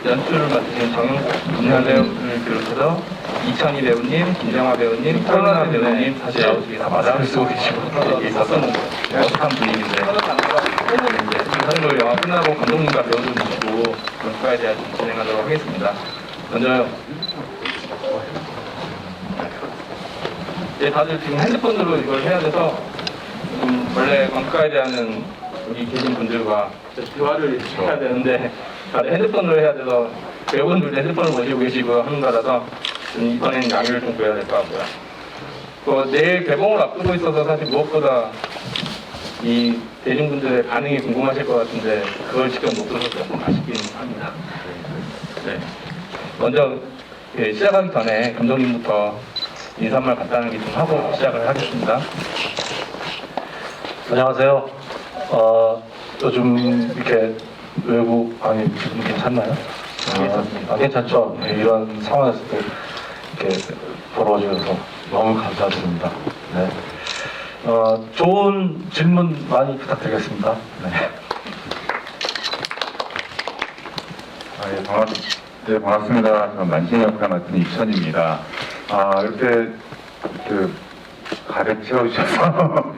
연출을 맡으신 정윤환 배우를 비롯해서 이찬희 배우님, 김정화 배우님, 서윤아 배우님 사실 어떻게 다 마스크를 쓰고 계시고 이렇게 있었던 어색한 분위기인데 이제 사실 영화 끝나고 감독님과 배우들 모시고 연출에 대해 좀 진행하도록 하겠습니다. 먼저 다들 지금 핸드폰으로 이걸 해야 돼서 원래 광크가에 대한 여기 계신 분들과 대화를 해야 되는데 다들 핸드폰으로 해야 돼서 배우분들도 핸드폰을 모시고 계시고 하는 거라서 이번에는 양해를 좀 구해야 될 것 같고요. 내일 개봉을 앞두고 있어서 사실 무엇보다 이 대중분들의 반응이 궁금하실 것 같은데 그걸 직접 못 들어서 조금 아쉽긴 합니다. 네. 먼저 시작하기 전에 감독님부터 인사말 간단하게 좀 하고 시작을 하겠습니다. 안녕하세요. 요즘 이렇게 외국 지금 괜찮나요? 괜찮죠. 네, 이런 상황에서도 이렇게 보러 와주셔서 너무 감사드립니다. 네. 좋은 질문 많이 부탁드리겠습니다. 네. 네, 반갑습니다. 저는 만신의 역할 맡은 이천입니다. 이렇게 가득 채워주셔서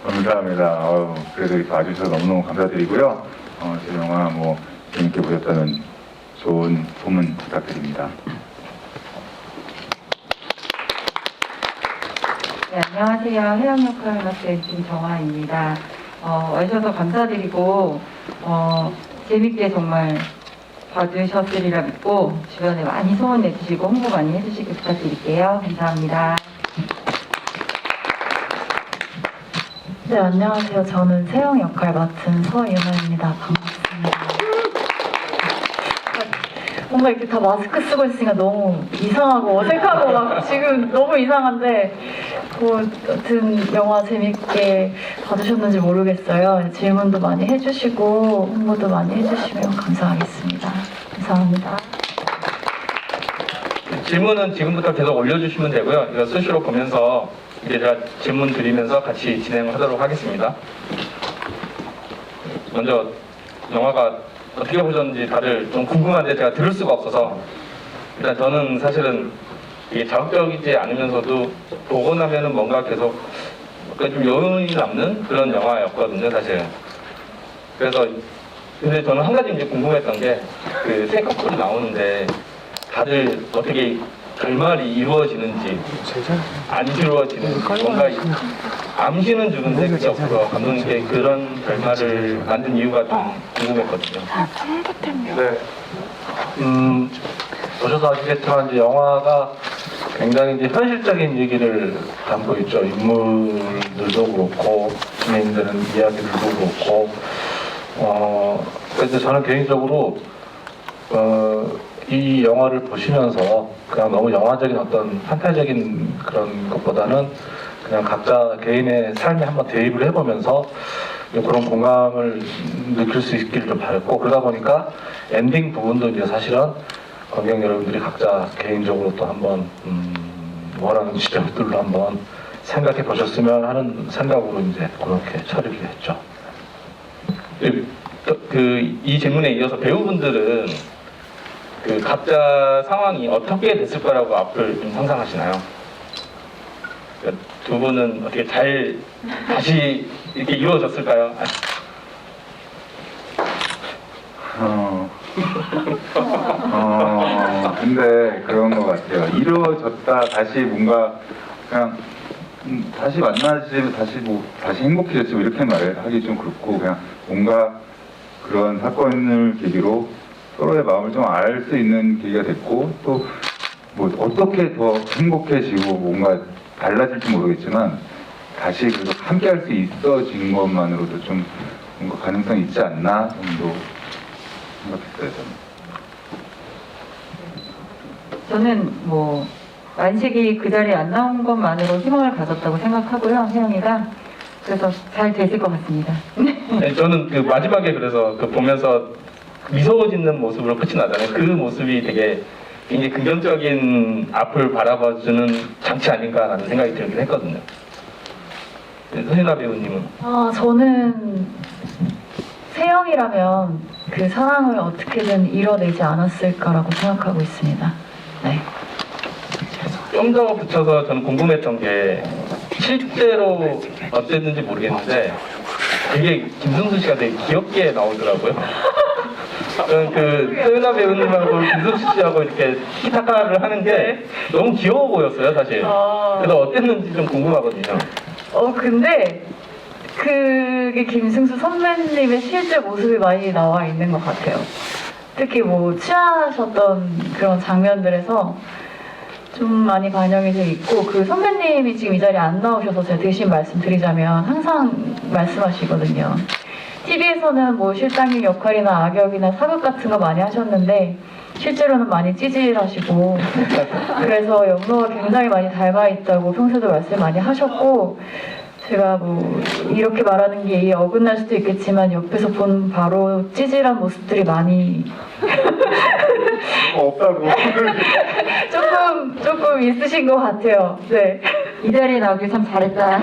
감사합니다. 그래도 이렇게 와주셔서 너무너무 감사드리고요. 제 영화 재밌게 보셨다면 좋은 소문 부탁드립니다. 네, 안녕하세요. 해양 역할을 맡은 김정화입니다. 와주셔서 감사드리고 재밌게 정말 봐주셨으리라 믿고 주변에 많이 소문 내주시고 홍보 많이 해주시길 부탁드릴게요. 감사합니다. 네, 안녕하세요. 저는 세영 역할 맡은 서예나입니다. 반갑습니다. 뭔가 이렇게 다 마스크 쓰고 있으니까 너무 이상하고 어색하고 막 지금 너무 이상한데 여튼 영화 재밌게 봐주셨는지 모르겠어요. 질문도 많이 해주시고 홍보도 많이 해주시면 감사하겠습니다. 감사합니다. 질문은 지금부터 계속 올려주시면 되고요. 이거 수시로 보면서 이제 제가 질문 드리면서 같이 진행을 하도록 하겠습니다. 먼저 영화가 어떻게 보셨는지 다들 좀 궁금한데 제가 들을 수가 없어서 일단 저는 사실은 이게 자극적이지 않으면서도 보고 나면은 뭔가 계속 좀 여운이 남는 그런 영화였거든요, 사실. 그래서 근데 저는 한 가지 이제 궁금했던 게 그 세 커플이 나오는데 다들 어떻게 결말이 이루어지는지 안 이루어지는지 뭔가 암시는 주는데 그게 없어서 감독님께 그런 결말을 만든 이유가 좀 궁금했거든요. 네. 보셔서 아시겠지만 이제 영화가 굉장히 이제 현실적인 얘기를 담고 있죠. 인물들도 그렇고 진행되는 이야기들도 그렇고. 그래서 저는 개인적으로 이 영화를 보시면서 그냥 너무 영화적인 어떤 판타지적인 그런 것보다는 그냥 각자 개인의 삶에 한번 대입을 해보면서 그런 공감을 느낄 수 있기를 좀 바랬고, 그러다 보니까 엔딩 부분도 이제 사실은 관객 여러분들이 각자 개인적으로 또 한번 원하는 지점들로 한번 생각해 보셨으면 하는 생각으로 이제 그렇게 처리를 했죠. 이 질문에 이어서 배우분들은 각자 상황이 어떻게 됐을 거라고 앞을 좀 상상하시나요? 두 분은 어떻게 잘 다시 이렇게 이루어졌을까요? 근데 그런 것 같아요. 이루어졌다, 다시 뭔가 그냥 다시 만나지, 다시 행복해졌지 이렇게 말을 하기 좀 그렇고, 그냥 뭔가 그런 사건을 계기로 서로의 마음을 좀 알 수 있는 계기가 됐고, 또 어떻게 더 행복해지고 뭔가 달라질지 모르겠지만 다시 그래도 함께 할 수 있어진 것만으로도 좀 뭔가 가능성이 있지 않나 정도 생각했어요. 저는 만식이 그 자리에 안 나온 것만으로 희망을 가졌다고 생각하고요. 혜영이가. 그래서 잘 되실 것 같습니다. 네, 저는 마지막에 그래서 보면서 미소 짓는 모습으로 끝이 나잖아요. 그 모습이 되게 굉장히 긍정적인 앞을 바라봐주는 장치 아닌가라는 생각이 들긴 했거든요. 네, 서윤아 배우님은? 저는 세영이라면 그 사랑을 어떻게든 이뤄내지 않았을까라고 생각하고 있습니다. 네. 좀 더 붙여서 저는 궁금했던 게 실제로 어땠는지 모르겠는데 되게 김승수 씨가 되게 귀엽게 나오더라고요. 저는 그 소연아 배우님하고 김승수 씨하고 이렇게 티타카를 하는 게 너무 귀여워 보였어요, 사실. 그래서 어땠는지 좀 궁금하거든요. 근데 그게 김승수 선배님의 실제 모습이 많이 나와 있는 것 같아요. 특히 뭐 취하셨던 그런 장면들에서 좀 많이 반영이 돼 있고, 그 선배님이 지금 이 자리에 안 나오셔서 제가 대신 말씀드리자면 항상 말씀하시거든요. TV에서는 뭐 실장님 역할이나 악역이나 사극 같은 거 많이 하셨는데 실제로는 많이 찌질하시고 그래서 영로와 굉장히 많이 닮아 있다고 평소에도 말씀 많이 하셨고, 제가 뭐 이렇게 말하는 게 어긋날 수도 있겠지만 옆에서 본 바로 찌질한 모습들이 많이 없다고. 조금 있으신 것 같아요. 네. 이 자리에 나오길 참 잘했다.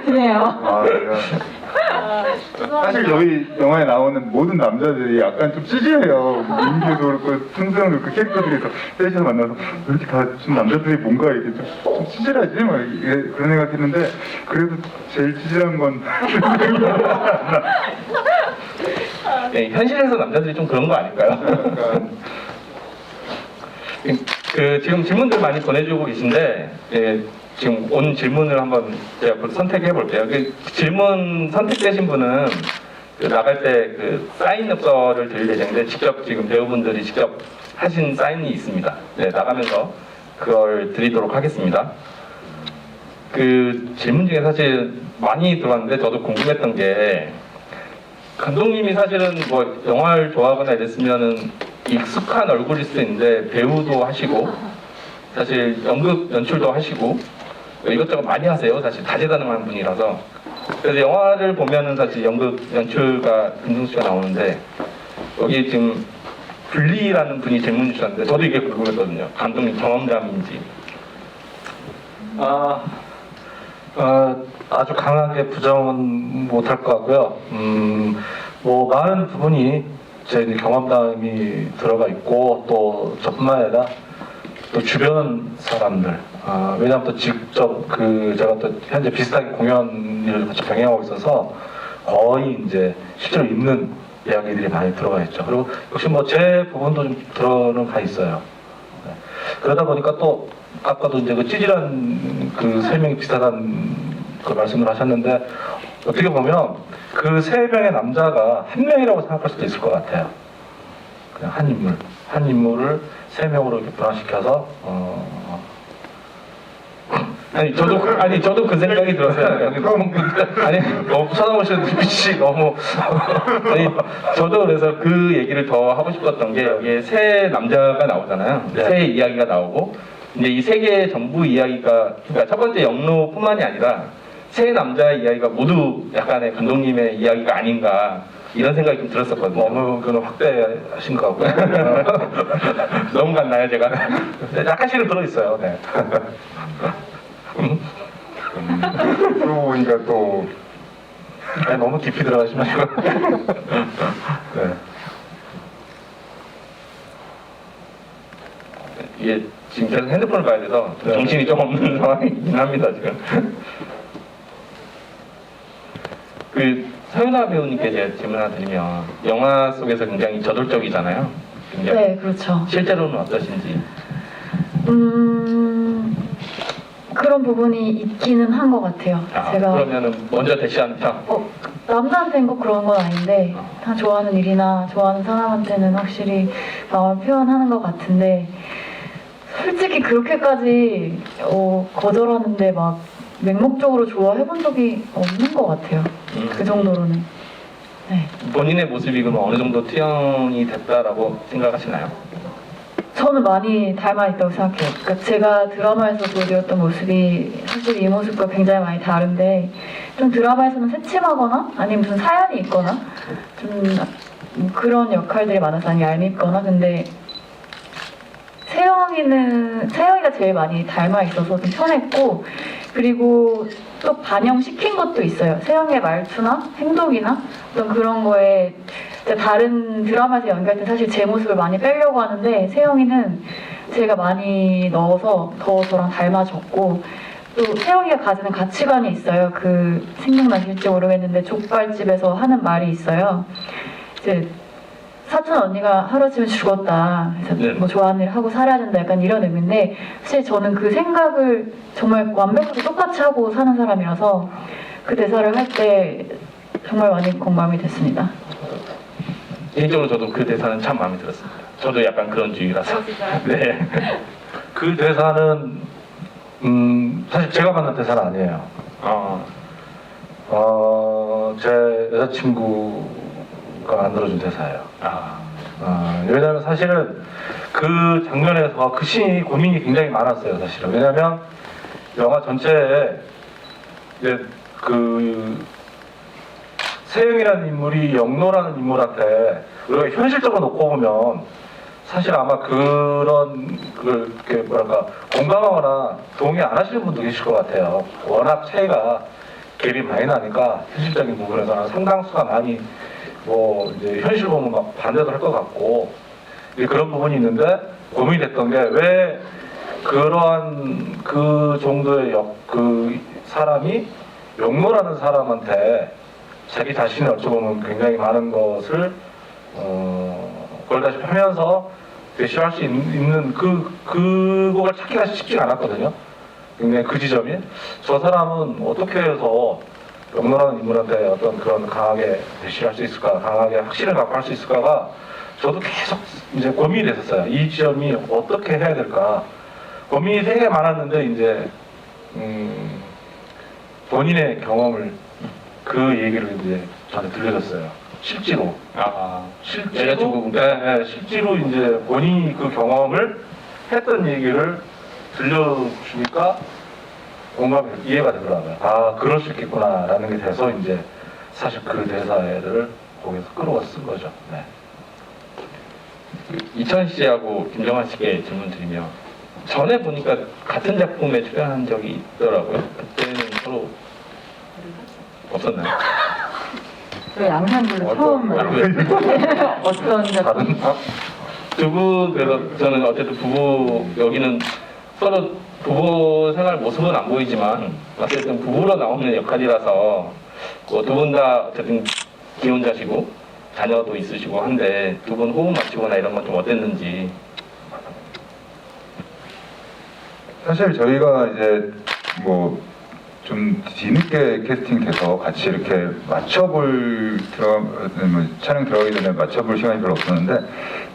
그래요. 아, 사실 저희 영화에 나오는 모든 남자들이 약간 좀 찌질해요. 민규도 그렇고 승수형도 그렇고 캐릭터들에서 셋이서 만나서 왜 이렇게 다 좀 남자들이 뭔가 이렇게 좀 찌질하지? 막 그런 생각했는데 그래도 제일 찌질한 건 네, 현실에서 남자들이 좀 그런 거 아닐까요? 약간 그 지금 질문들 많이 보내주고 계신데 예, 지금 온 질문을 한번 제가 선택해 볼게요. 그 질문 선택되신 분은 그 나갈 때 그 사인 엽서를 드릴 예정인데 직접 지금 배우분들이 직접 하신 사인이 있습니다. 네, 나가면서 그걸 드리도록 하겠습니다. 그 질문 중에 사실 많이 들어왔는데 저도 궁금했던 게 감독님이 사실은 뭐 영화를 좋아하거나 이랬으면은 익숙한 얼굴일 수도 있는데 배우도 하시고 사실 연극 연출도 하시고 이것저것 많이 하세요. 사실 다재다능한 분이라서. 그래서 영화를 보면은 사실 연극 연출가 김승수 씨가 나오는데 여기 지금 분리라는 분이 질문 주셨는데 저도 이게 궁금했거든요. 감독님 경험담인지. 아주 강하게 부정은 못할 것 같고요. 뭐 많은 부분이 제 경험담이 들어가 있고 또 저뿐만 아니라 또 주변 사람들. 왜냐하면 또 직접 제가 또 현재 비슷하게 공연 일을 같이 병행하고 있어서 거의 이제 실제로 있는 이야기들이 많이 들어가 있죠. 그리고 역시 뭐 제 부분도 좀 들어는 가 있어요. 네. 그러다 보니까 또 아까도 이제 그 찌질한 그 세 명이 비슷하다는 그 말씀을 하셨는데 어떻게 보면 그 세 명의 남자가 한 명이라고 생각할 수도 있을 것 같아요. 그냥 한 인물을 세 명으로 이렇게 변화시켜서 저도 그 생각이 들었어요. 너무 쳐다보시는 눈빛이 너무 저도 그래서 그 얘기를 더 하고 싶었던 게 여기에 세 남자가 나오잖아요. 네. 세 이야기가 나오고 근데 이 세 개의 전부 이야기가 그러니까 첫 번째 영로뿐만이 아니라 세 남자의 이야기가 모두 약간의 감독님의 이야기가 아닌가 이런 생각이 좀 들었었거든요. 너무 그건 확대하신 것 같고요. 너무 같나요, 제가? 네, 약간씩은 들어있어요. 네. 그러고 보니까 또 아니, 너무 깊이 들어가지 마시고. 네. 이게 지금 계속 핸드폰을 봐야 돼서 좀 정신이 좀 없는 상황이긴 합니다, 지금. 그 서윤아 배우님께 제가 질문 하나 드리면 영화 속에서 굉장히 저돌적이잖아요. 굉장히. 네, 그렇죠. 실제로는 어떠신지. 그런 부분이 있기는 한 것 같아요. 제가 그러면은 먼저 대시하는 편. 남자한테는 꼭 그런 건 아닌데 다 좋아하는 일이나 좋아하는 사람한테는 확실히 마음을 표현하는 것 같은데 솔직히 그렇게까지 거절하는데 막 맹목적으로 좋아해본 적이 없는 것 같아요. 그 정도로는. 네. 본인의 모습이 그럼 어느 정도 투영이 됐다라고 생각하시나요? 저는 많이 닮아있다고 생각해요. 그러니까 제가 드라마에서 보여드렸던 모습이 사실 이 모습과 굉장히 많이 다른데 좀 드라마에서는 새침하거나 아니면 무슨 사연이 있거나 좀 그런 역할들이 많아서 많이 얄밉거나 근데 세영이가 제일 많이 닮아있어서 좀 편했고 그리고 또 반영시킨 것도 있어요. 세영의 말투나 행동이나 어떤 그런 거에 이제 다른 드라마에서 연기할 때 사실 제 모습을 많이 빼려고 하는데 세영이는 제가 많이 넣어서 더 저랑 닮아졌고 또 세영이가 가지는 가치관이 있어요. 그 생각나실지 모르겠는데 족발집에서 하는 말이 있어요. 이제 사촌 언니가 하루아침에 죽었다. 그래서 네. 뭐 좋아하는 일 하고 살아야 된다. 약간 이런 의미인데 사실 저는 그 생각을 정말 완벽하게 똑같이 하고 사는 사람이라서 그 대사를 할 때 정말 많이 공감이 됐습니다. 개인적으로 저도 그 대사는 참 마음에 들었습니다. 저도 약간 그런 주의라서. 네. 그 대사는 사실 제가 만든 대사는 아니에요. 제 여자친구가 만들어준 대사예요. 왜냐하면 사실은 그 장면에서 그 씬이 고민이 굉장히 많았어요. 사실은 왜냐하면 영화 전체에 이제 그 세영이라는 인물이 영노라는 인물한테 우리가 현실적으로 놓고 보면 사실 아마 그런 이렇게 뭐랄까 공감하거나 동의 안 하시는 분도 계실 것 같아요. 워낙 차이가 갭이 많이 나니까 현실적인 부분에서는 상당수가 많이 뭐 이제 현실 보면 막 반대도 할 것 같고 이제 그런 부분이 있는데 고민이 됐던 게 왜 그러한 그 정도의 그 사람이 영노라는 사람한테 자기 자신을 어쩌면 굉장히 많은 것을 걸다시피 하면서 대시할 수 있는 그걸 찾기가 쉽지가 않았거든요. 굉장히 그 지점이 저 사람은 어떻게 해서 영노라는 인물한테 어떤 그런 강하게 대시할 수 있을까, 강하게 확신을 갖고 할 수 있을까가 저도 계속 이제 고민이 됐었어요. 이 지점이 어떻게 해야 될까 고민이 되게 많았는데 이제 본인의 경험을 그 얘기를 이제 저한테 들려줬어요. 실제로. 여자친구분. 네, 실제로 이제 본인이 그 경험을 했던 얘기를 들려주니까 공감이 이해가 되더라고요. 아, 그럴 수 있겠구나라는 게 돼서 이제 사실 그 대사를 거기서 끌어와 쓴 거죠. 네. 이천 씨하고 김정환 씨께 질문 드리면 전에 보니까 같은 작품에 출연한 적이 있더라고요. 그때는 서로 없었나요? 저 양산불로 처음 어떤 작품? 두분 그래서 저는 어쨌든 부부 여기는 서로 부부 생활 모습은 안 보이지만 어쨌든 부부로 나오는 역할이라서 두 분 다 어쨌든 기혼자시고 자녀도 있으시고 한데 두 분 호흡 맞추거나 이런 건 좀 어땠는지. 사실 저희가 이제 뭐 좀 뒤늦게 캐스팅돼서 같이 이렇게 촬영 들어가기 전에 맞춰볼 시간이 별로 없었는데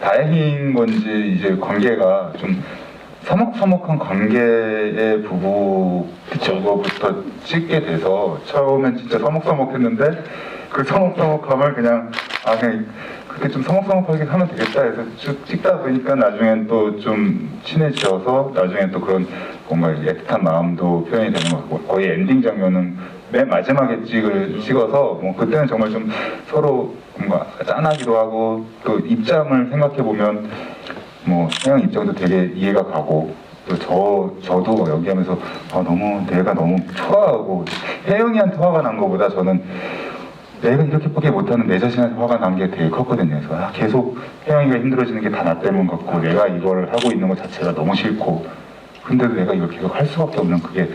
다행인 건지 이제 관계가 좀 서먹서먹한 관계의 부부 그거부터 찍게 돼서 처음엔 진짜 서먹서먹했는데 그 서먹서먹함을 그냥 그렇게 좀 서먹서먹하게 하면 되겠다 해서 쭉 찍다 보니까 나중엔 또 좀 친해져서 나중엔 또 그런 뭔가 애틋한 마음도 표현이 되는 것 같고 거의 엔딩 장면은 맨 마지막에 찍어서 뭐 그때는 정말 좀 서로 뭔가 짠하기도 하고 또 입장을 생각해 보면 뭐 혜영 입장도 되게 이해가 가고 또 저도 연기하면서 너무 내가 너무 초라하고 혜영이한테 화가 난 것보다 저는 내가 이렇게밖에 못하는 내 자신한테 화가 난 게 되게 컸거든요. 그래서 계속 혜영이가 힘들어지는 게 다 나 때문 같고 내가 이걸 하고 있는 것 자체가 너무 싫고 근데도 내가 이걸 계속 할 수밖에 없는 그게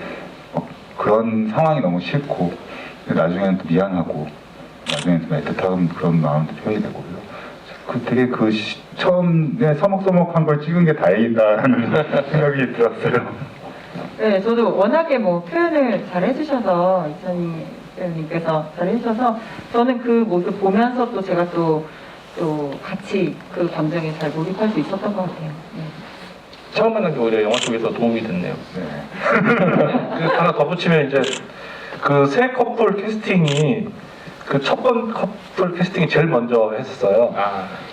그런 상황이 너무 싫고 나중에는 또 미안하고 나중에는 또 애틋한 그런 마음도 표현이 되고 되게 처음에 서먹서먹한 걸 찍은 게 다행이다라는 생각이 들었어요. 네, 저도 워낙에 뭐 표현을 잘 해주셔서 이찬희 배우님께서 잘 해주셔서 저는 그 모습 보면서 또 제가 또 같이 그 감정에 잘 몰입할 수 있었던 것 같아요. 네. 처음 만난 게 오히려 영화 쪽에서 도움이 됐네요. 하나 덧붙이면 이제 그 새 커플 캐스팅이 그 첫 번 커플 캐스팅이 제일 먼저 했었어요.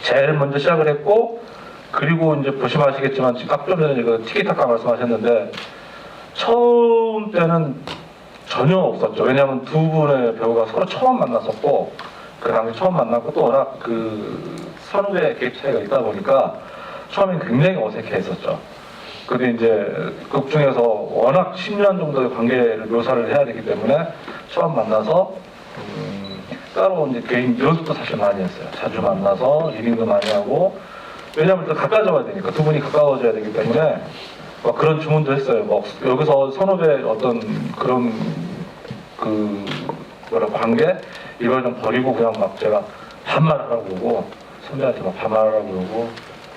제일 먼저 시작을 했고 그리고 이제 보시면 아시겠지만 지금 딱 좀 전에 그 티키타카 말씀하셨는데 처음 때는 전혀 없었죠. 왜냐하면 두 분의 배우가 서로 처음 만났었고 그 당시 처음 만났고 또 워낙 그 선후배 갭 차이가 있다 보니까 처음엔 굉장히 어색해했었죠. 근데 이제 극 중에서 워낙 10년 정도의 관계를 묘사를 해야 되기 때문에 처음 만나서 따로 이제 개인 연습도 사실 많이 했어요. 자주 만나서 리딩도 많이 하고, 왜냐하면 또 가까워져야 되니까, 두 분이 가까워져야 되기 때문에 막 그런 주문도 했어요. 뭐 여기서 선후배 어떤 그런 그 뭐라 관계 이걸 좀 버리고 그냥 막 제가 반말하라고 그러고 선배한테 막 반말하라고 그러고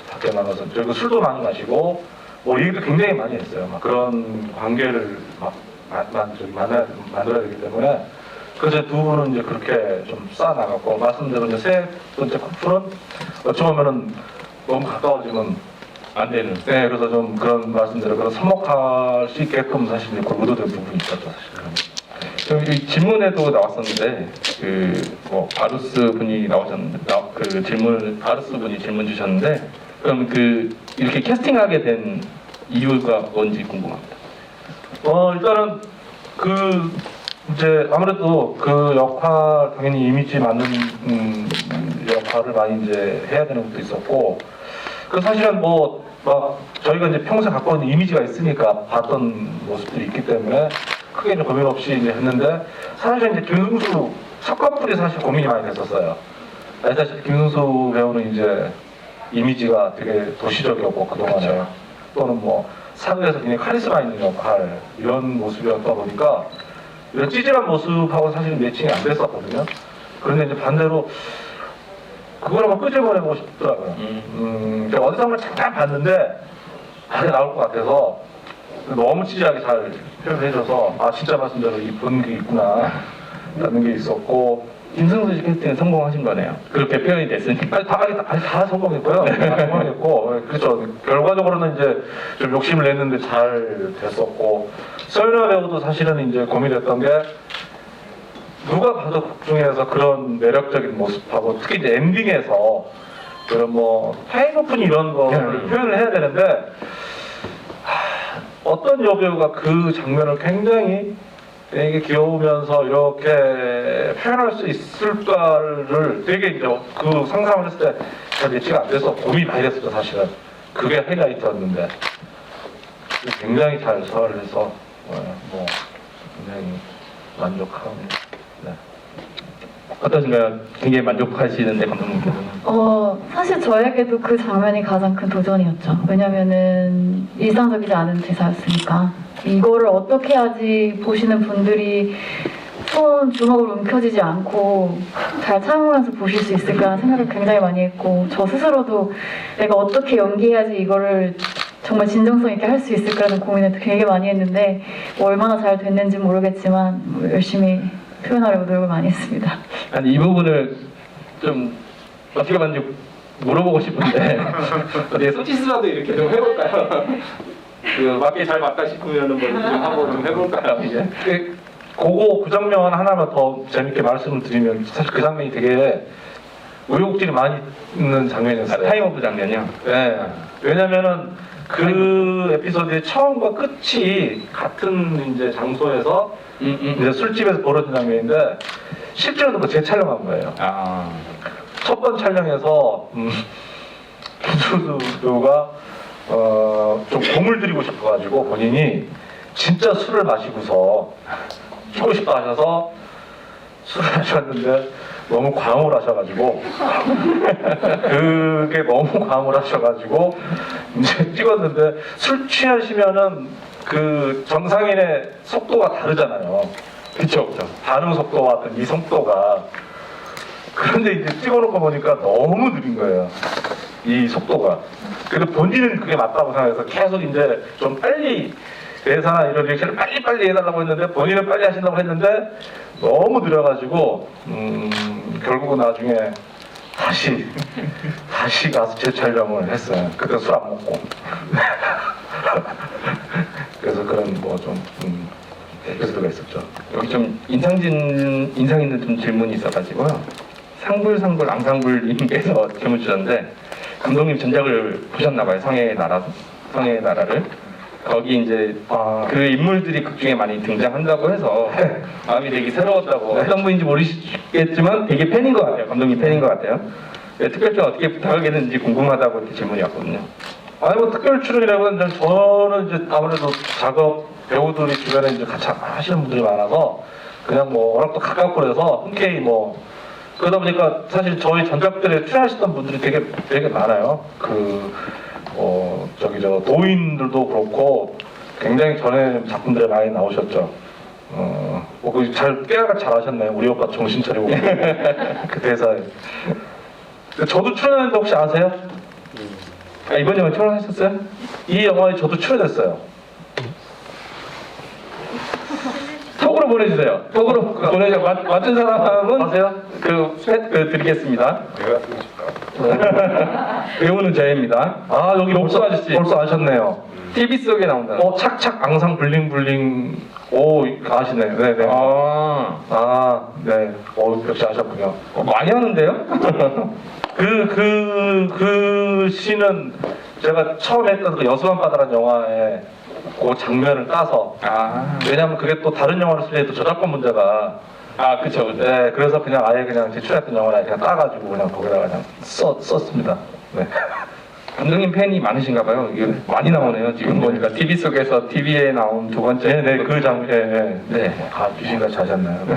밖에 나가서 그리고 술도 많이 마시고 뭐 얘기도 굉장히 많이 했어요. 막 그런 관계를 막 만들어야 되기 때문에 그래서 두 분은 이제 그렇게 좀 쌓아 나갔고 말씀대로 이제 세 번째 커플은 어찌 보면은 너무 가까워지면 안 되는. 네, 그래서 좀 그런 말씀대로 그런 서먹할 수 있게끔 사실 이제 의도된 부분이 있었죠, 사실은. 이 질문에도 나왔었는데 그 뭐 바루스 분이 나오셨는데 그 질문 바루스 분이 질문 주셨는데 그럼 그 이렇게 캐스팅하게 된 이유가 뭔지 궁금합니다. 일단은 그 이제 아무래도 그 역할 당연히 이미지 맞는 역할을 많이 이제 해야 되는 것도 있었고 그 사실은 뭐 막 저희가 이제 평소에 갖고 있는 이미지가 있으니까 봤던 모습들이 있기 때문에 크게 이제 고민 없이 이제 했는데 사실 이제 김승수 첫 커플이 사실 고민이 많이 됐었어요. 아시다시피 김승수 배우는 이제 이미지가 되게 도시적이었고 그동안에 또는 뭐 사극에서 굉장히 카리스마 있는 역할 이런 모습이었다 보니까 이런 찌질한 모습하고 사실 매칭이 안 됐었거든요. 그런데 이제 반대로 그걸 한번 끄집어내고 싶더라고요. 제가 어디서 한번 잠깐 봤는데 안에 나올 것 같아서 너무 찌질하게 잘 표현해줘서 아 진짜 말씀대로 이쁜 게 있구나 라는 게 있었고 김승수 씨 캐스팅은 성공하신 거네요. 그렇게 표현이 됐으니까. 다 성공했고요. 다 성공했고 그렇죠. 결과적으로는 이제 좀 욕심을 냈는데 잘 됐었고 서윤아 배우도 사실은 이제 고민했던 게 누가 봐도 극 중에서 그런 매력적인 모습하고 특히 이제 엔딩에서 그런 뭐 파이로픈 이런 거를 표현을 해야 되는데 어떤 여배우가 그 장면을 굉장히 되게 귀여우면서 이렇게 표현할 수 있을까를 되게 이제 그 상상을 했을 때 잘 예측이 안 돼서 고민이 많이 됐었죠 사실은. 그게 하이라이트였는데 굉장히 잘 소화를 해서 뭐 굉장히 만족합니다. 네. 어떠신가요? 굉장히 만족하시는데 감독님께서는. 사실 저에게도 그 장면이 가장 큰 도전이었죠. 왜냐면은 일상적이지 않은 대사였으니까. 이거를 어떻게 해야지 보시는 분들이 손 주먹으로 움켜쥐지 않고 잘 참으면서 보실 수 있을까 생각을 굉장히 많이 했고 저 스스로도 내가 어떻게 연기해야지 이거를 정말 진정성 있게 할 수 있을까라는 고민을 되게 많이 했는데 뭐 얼마나 잘 됐는지 모르겠지만 뭐 열심히 표현하려고 노력을 많이 했습니다. 아니 이 부분을 좀 어떻게 봤는지 물어보고 싶은데 어떻게 소치스라도 이렇게 좀 해볼까요? 그 맞게 잘 맞다 싶으면은 뭐 좀 한번 좀 해볼까요 이제? 그 장면 하나만 더 재밌게 말씀을 드리면 사실 그 장면이 되게 우여곡절이 많이 있는 장면이었어요. 타임오프 장면이요? 네. 왜냐면은 그 에피소드의 처음과 끝이 같은 이제 장소에서 이제 술집에서 벌어진 장면인데 실제로도 그 재촬영한 거예요. 아. 첫 번 촬영에서 김수수 배우가 좀 공을 들이고 싶어가지고 본인이 진짜 술을 마시고서 쉬고 싶다 하셔서 술을 마셨는데 너무 과음을 하셔가지고 그게 너무 과음을 하셔가지고 이제 찍었는데 술 취하시면은 그 정상인의 속도가 다르잖아요. 그쵸? 반응 속도와 어떤 이 속도가 그런데 이제 찍어놓고 보니까 너무 느린 거예요. 이 속도가. 그래도 본인은 그게 맞다고 생각해서 계속 이제 좀 빨리 대사나 이런 리액션을 빨리 해달라고 했는데 본인은 빨리 하신다고 했는데 너무 느려가지고 결국은 나중에 다시 가서 재촬영을 했어요. 그때 술 안 먹고. 그래서 그런 뭐 좀 에피소드가 있었죠. 여기 좀 인상 있는 좀 질문이 있어가지고요. 상불 앙상불님께서 질문 주셨는데 감독님 전작을 보셨나봐요. 성의 나라를. 거기 이제 그 인물들이 극 중에 많이 등장한다고 해서 마음이 되게 새로웠다고. 어떤 분인지 모르시겠지만 되게 팬인 것 같아요. 감독님 팬인 것 같아요. 네, 특별점 어떻게 부탁하게 됐는지 궁금하다고 이렇게 질문이 왔거든요. 아니 뭐 특별 출연이라고 하는데 저는 이제 아무래도 작업 배우들이 주변에 이제 같이 하시는 분들이 많아서 그냥 뭐 워낙 또 가깝고 그래서 흔쾌히 뭐 그러다 보니까 사실 저희 전작들에 출연하셨던 분들이 되게 많아요. 저기 저 도인들도 그렇고 굉장히 전에 작품들에 많이 나오셨죠. 잘 깨알같이 잘하셨네요. 우리 오빠 정신 차리고 그 대사에. 저도 출연했는데 혹시 아세요? 이번 영화에 출연하셨어요? 이 영화에 저도 출연했어요. 톡으로 보내주세요. 톡으로 보내주세요. 맞춘 사람은 아세요? 드리겠습니다. 내가 쓰고 싶다. 배우는 저입니다. 아 여기 목소 아저씨. 벌써 아셨네요. TV 속에 나온다. 착착 앙상 블링블링. 오 아시네요. 네네. 네. 역시 아셨군요. 많이 하는데요? 그 씬은 제가 처음 했던 그 여수만 바다라는 영화에 그 장면을 따서 왜냐면 그게 또 다른 영화를 쓸 때 또 저작권 문제가 그쵸. 네 그래서 그냥 아예 그냥 제출했던 영화를 그냥 따가지고 그냥 거기다가 그냥 썼습니다. 네. 감독님 팬이 많으신가 봐요. 이게 많이 나오네요. 지금 보니까 TV 속에서 TV에 나온 두 번째. 네네 그 장면 네. 유신같이 하셨나요? 네.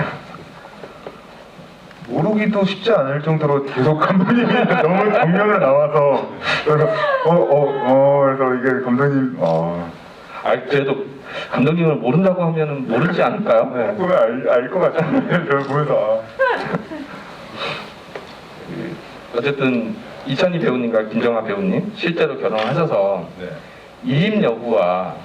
모르기도 쉽지 않을 정도로 계속 감독님이 너무 정면으로 나와서 그래서 그래서 이게 감독님 그래도 감독님을 모른다고 하면은 모르지 않을까요? 네. 보면 알 것 같은데 저 보면서 어쨌든 이천희 배우님과 김정아 배우님 실제로 결혼하셔서 네. 이임 여부와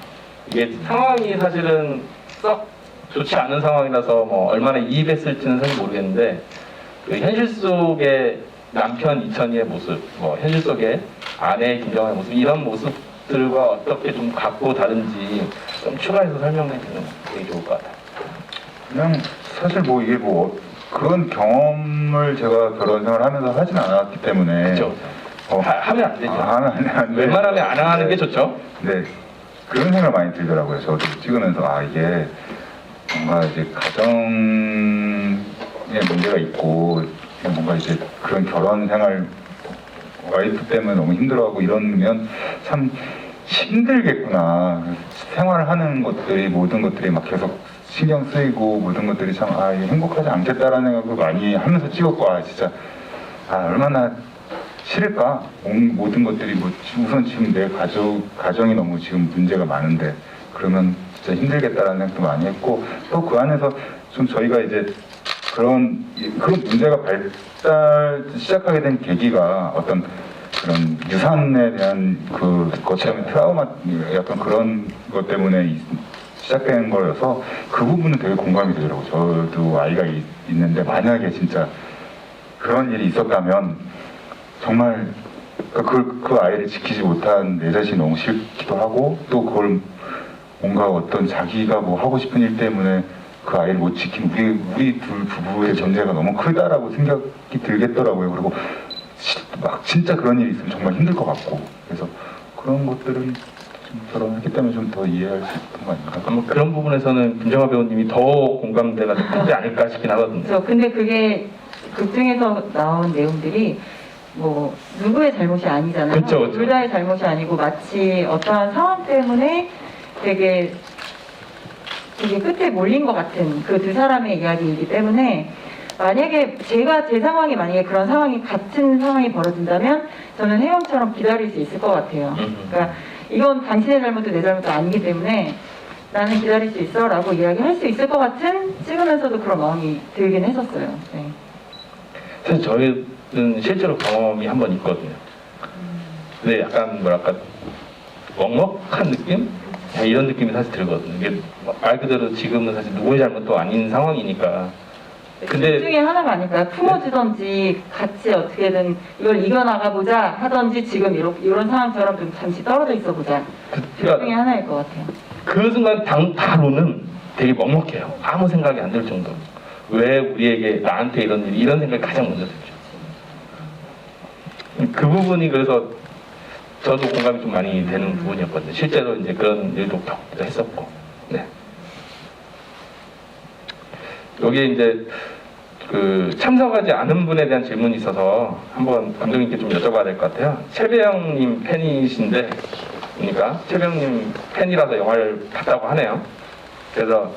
이게 상황이 사실은 썩 좋지 않은 상황이라서 뭐 얼마나 이입했을지는 사실 모르겠는데 그 현실 속의 남편 이천희의 모습, 뭐 현실 속의 아내 김정아의 모습 이런 모습들과 어떻게 좀 같고 다른지 좀 추가해서 설명해 주면 되게 좋을 것 같아요. 그냥 사실 뭐 이게 뭐 그런 경험을 제가 결혼 생활하면서 하진 않았기 때문에 그렇죠. 하면 안 되죠. 하면 안 돼. 웬만하면 안 하는 게 좋죠. 네, 그런 생각 많이 들더라고요. 저도 찍으면서 이게 뭔가 이제 가정에 문제가 있고 뭔가 이제 그런 결혼 생활 와이프 때문에 너무 힘들어하고 이러면 참 힘들겠구나. 생활하는 것들이 모든 것들이 막 계속 신경 쓰이고 모든 것들이 참 이게 행복하지 않겠다라는 생각을 많이 하면서 찍었고 진짜 얼마나 싫을까? 모든 것들이 뭐 우선 지금 내 가정이 너무 지금 문제가 많은데 그러면 진짜 힘들겠다라는 생각도 많이 했고 또 그 안에서 좀 저희가 이제 그런 문제가 시작하게 된 계기가 어떤 그런 유산에 대한 것 때문에 트라우마 약간 그런 것 때문에 시작된 거여서 그 부분은 되게 공감이 되더라고요. 저도 아이가 있는데 만약에 진짜 그런 일이 있었다면 정말 그 아이를 지키지 못한 내 자신이 너무 싫기도 하고 또 그걸 뭔가 어떤 자기가 뭐 하고 싶은 일 때문에 그 아이를 못 지킨 우리 둘 부부의 존재가 너무 크다라고 생각이 들겠더라고요. 그리고 막 진짜 그런 일이 있으면 정말 힘들 것 같고 그래서 그런 것들은 좀 결혼했기 때문에 좀 더 이해할 수 있던 거 아닌가? 아마 그런 부분에서는 김정아 배우님이 더 공감대가 높지 않을까 싶긴 하거든요. 근데 그게 극 중에서 나온 내용들이 뭐 누구의 잘못이 아니잖아요. 그쵸. 둘 다의 잘못이 아니고 마치 어떠한 상황 때문에 되게 끝에 몰린 것 같은 그 두 사람의 이야기이기 때문에 만약에 제 상황이 만약에 그런 상황이 같은 상황이 벌어진다면 저는 혜영처럼 기다릴 수 있을 것 같아요. 그러니까 이건 당신의 잘못도 내 잘못도 아니기 때문에 나는 기다릴 수 있어 라고 이야기할 수 있을 것 같은 찍으면서도 그런 마음이 들긴 했었어요. 네. 사실 저희는 실제로 경험이 한 번 있거든요. 근데 약간 뭐랄까 먹먹한 느낌? 이런 느낌이 사실 들거든요. 이게 말 그대로 지금은 사실 누구의 잘못도 아닌 상황이니까. 근데 둘 중에 하나가 아닐까요? 품어주던지 같이 어떻게든 이걸 이겨나가보자 하던지 지금 이런 상황처럼 좀 잠시 떨어져 있어보자. 둘 중에 하나일 것 같아요. 그 순간 바로는 되게 먹먹해요. 아무 생각이 안 들 정도로. 왜 우리에게 나한테 이런 일이 이런 생각이 가장 먼저 들죠. 그 부분이 그래서 저도 공감이 좀 많이 되는 부분이었거든요. 실제로 이제 그런 일도 겪기도 했었고. 네. 여기에 이제 그 참석하지 않은 분에 대한 질문이 있어서 한번 감독님께 좀 여쭤봐야 될 것 같아요. 최배영님 팬이신데, 그러니까 최배영님 팬이라서 영화를 봤다고 하네요. 그래서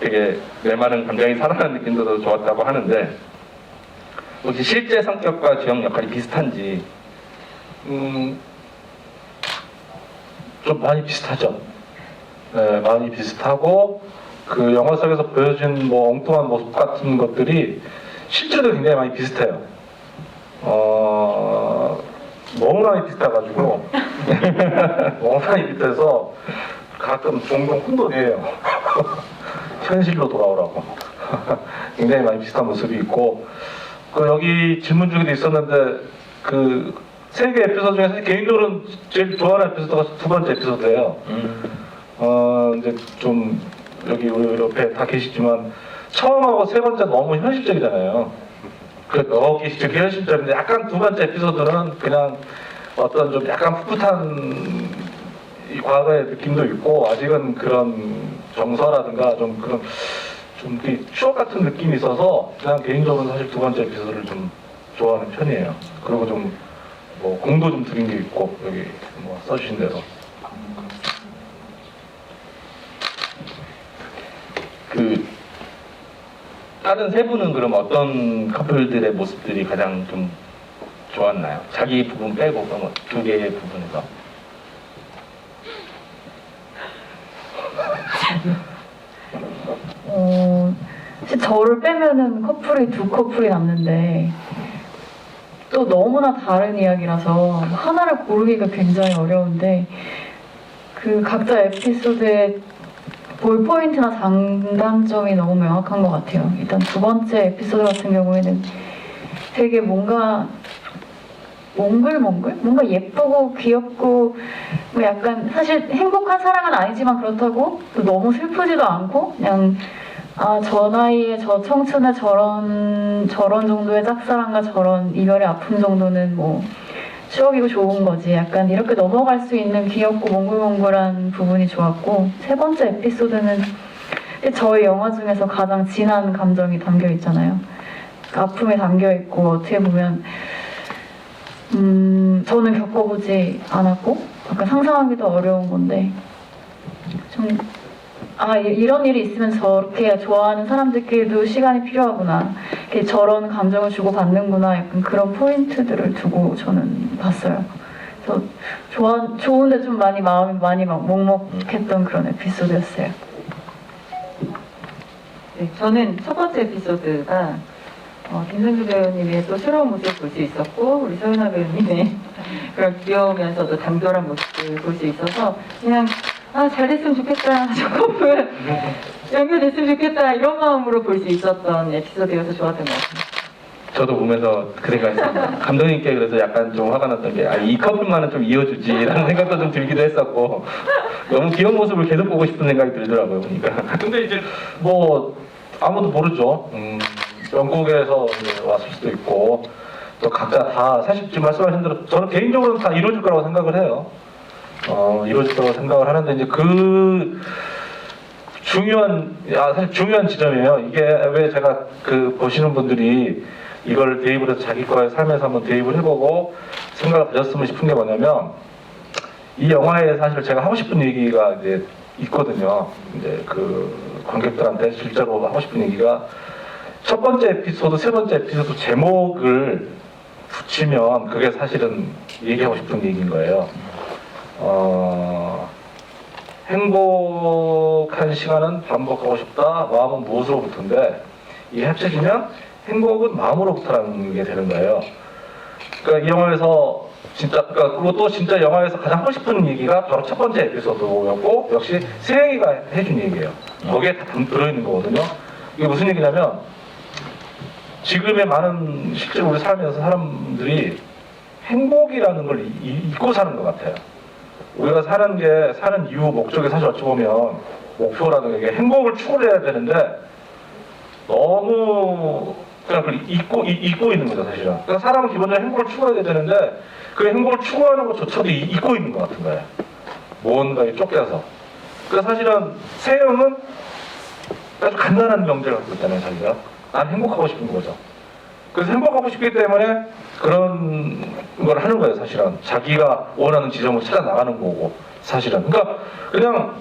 되게 내 말은 감정이 살아나는 느낌도 더 좋았다고 하는데, 혹시 실제 성격과 주영 역할이 비슷한지. 좀 많이 비슷하죠. 네, 많이 비슷하고 그 영화 속에서 보여준 뭐 엉뚱한 모습 같은 것들이 실제도 굉장히 많이 비슷해요. 너무 많이 비슷해가지고 너무 많이 비슷해서 가끔 종종 혼돈이에요. 현실로 돌아오라고. 굉장히 많이 비슷한 모습이 있고 그 여기 질문 중에도 있었는데 그 세 개 에피소드 중에서 개인적으로는 제일 좋아하는 에피소드가 두 번째 에피소드예요. 이제 좀 여기 우리 옆에 다 계시지만 처음하고 세 번째 너무 현실적이잖아요. 그 여기 되게 현실적인데 약간 두 번째 에피소드는 그냥 어떤 좀 약간 풋풋한 이 과거의 느낌도 있고 아직은 그런 정서라든가 좀 그런 좀 추억 같은 느낌이 있어서 그냥 개인적으로는 사실 두 번째 에피소드를 좀 좋아하는 편이에요. 그리고 좀 뭐 공도 좀 드린 게 있고 여기 뭐 써주신 대로. 그 다른 세 분은 그럼 어떤 커플들의 모습들이 가장 좀 좋았나요? 자기 부분 빼고 그럼 두 개의 부분에서. 사실 저를 빼면은 커플이 두 커플이 남는데 또 너무나 다른 이야기라서 하나를 고르기가 굉장히 어려운데 그 각자 에피소드의 볼 포인트나 장단점이 너무 명확한 것 같아요. 일단 두 번째 에피소드 같은 경우에는 되게 뭔가 몽글몽글? 뭔가 예쁘고 귀엽고 뭐 약간 사실 행복한 사랑은 아니지만 그렇다고 또 너무 슬프지도 않고 그냥 저 나이에 저 청춘에 저런 정도의 짝사랑과 저런 이별의 아픔 정도는 뭐 추억이고 좋은 거지. 약간 이렇게 넘어갈 수 있는 귀엽고 몽글몽글한 부분이 좋았고 세 번째 에피소드는 저희 영화 중에서 가장 진한 감정이 담겨 있잖아요. 아픔이 담겨 있고 어떻게 보면 저는 겪어보지 않았고 약간 상상하기도 어려운 건데 좀 이런 일이 있으면 저렇게 좋아하는 사람들끼리도 시간이 필요하구나. 이렇게 저런 감정을 주고받는구나. 약간 그런 포인트들을 두고 저는 봤어요. 그래서 좋은데 좀 마음이 많이 막 먹먹했던 그런 에피소드였어요. 네, 저는 첫 번째 에피소드가 김선주 배우님의 또 새로운 모습을 볼 수 있었고 우리 서윤아 배우님의 그런 귀여우면서도 당돌한 모습을 볼 수 있어서 그냥 잘 됐으면 좋겠다. 저 커플 연결됐으면 좋겠다. 이런 마음으로 볼 수 있었던 에피소드여서 좋았던 것 같아요. 저도 보면서 그 생각했습니다. 감독님께 그래서 약간 좀 화가 났던 게 이 커플만은 좀 이어주지라는 생각도 좀 들기도 했었고 너무 귀여운 모습을 계속 보고 싶은 생각이 들더라고요. 보니까. 근데 이제 뭐 아무도 모르죠. 영국에서 왔을 수도 있고 또 각자 다 사실 지금 말씀하신 대로 저는 개인적으로는 다 이루어질 거라고 생각을 해요. 이루어질 거라고 생각을 하는데 이제 그 사실 중요한 지점이에요. 이게 왜 제가 그 보시는 분들이 이걸 대입을 해서 자기 거의 삶에서 한번 대입을 해보고 생각을 가졌으면 싶은 게 뭐냐면 이 영화에 사실 제가 하고 싶은 얘기가 이제 있거든요. 이제 그 관객들한테 실제로 하고 싶은 얘기가 첫 번째 에피소드, 세 번째 에피소드 제목을 붙이면 그게 사실은 얘기하고 싶은 얘기인 거예요. 행복한 시간은 반복하고 싶다. 마음은 무엇으로부터인데 이게 합쳐지면 행복은 마음으로부터라는 게 되는 거예요. 그러니까 이 영화에서 그리고 또 진짜 영화에서 가장 하고 싶은 얘기가 바로 첫 번째 에피소드였고 역시 세영이가 해준 얘기예요. 거기에 다 들어있는 거거든요. 이게 무슨 얘기냐면 지금의 많은 실제로 우리 삶에서 사람들이 행복이라는 걸 잊고 사는 것 같아요. 우리가 사는 이유, 목적이 사실 어찌 보면 목표라는 게 행복을 추구해야 되는데 너무 그냥 그걸 잊고 있는 거죠, 사실은. 그러니까 사람은 기본적으로 행복을 추구해야 되는데 그 행복을 추구하는 것조차도 잊고 있는 것 같은 거예요. 뭔가에 쫓겨서. 그래서 사실은 세영은 아주 간단한 명제를 갖고 있잖아요, 자기가. 난 행복하고 싶은 거죠. 그래서 행복하고 싶기 때문에 그런 걸 하는 거예요, 사실은. 자기가 원하는 지점을 찾아 나가는 거고, 사실은. 그러니까 그냥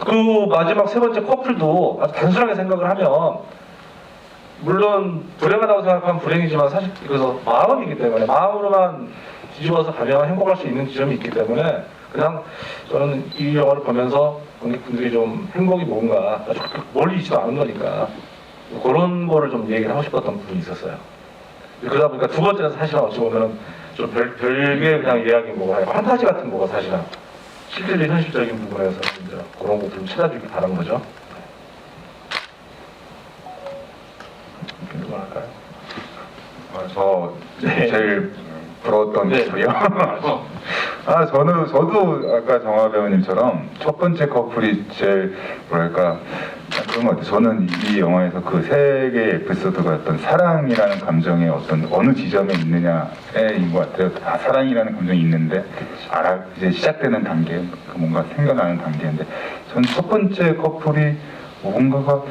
그 마지막 세 번째 커플도 아주 단순하게 생각을 하면 물론 불행하다고 생각하면 불행이지만 사실 그래서 마음이기 때문에 마음으로만 뒤집어서 가면 행복할 수 있는 지점이 있기 때문에 그냥 저는 이 영화를 보면서 관객분들이 좀 행복이 뭔가 아주 멀리 있지도 않은 거니까 그런 거를 좀 얘기를 하고 싶었던 부분이 있었어요. 그러다 보니까 두 번째는 사실은 어찌 보면은 좀 별개 그냥 이야기인 거고 판타지 같은 거가 사실은 실질적인 현실적인 부분에서 이제 그런 거 좀 찾아주길 바란 거죠. 누가 할까요? 저 네. 제일 부러웠던 네. 소리요. 저도 아까 정화 배우님처럼 첫 번째 커플이 제일 뭐랄까 그런 것 같아요. 저는 이 영화에서 그 세 개의 에피소드가 어떤 사랑이라는 감정의 어떤 어느 지점에 있느냐인 것 같아요. 사랑이라는 감정이 있는데 이제 시작되는 단계, 그 뭔가 생겨나는 단계인데 전 첫 번째 커플이 뭔가가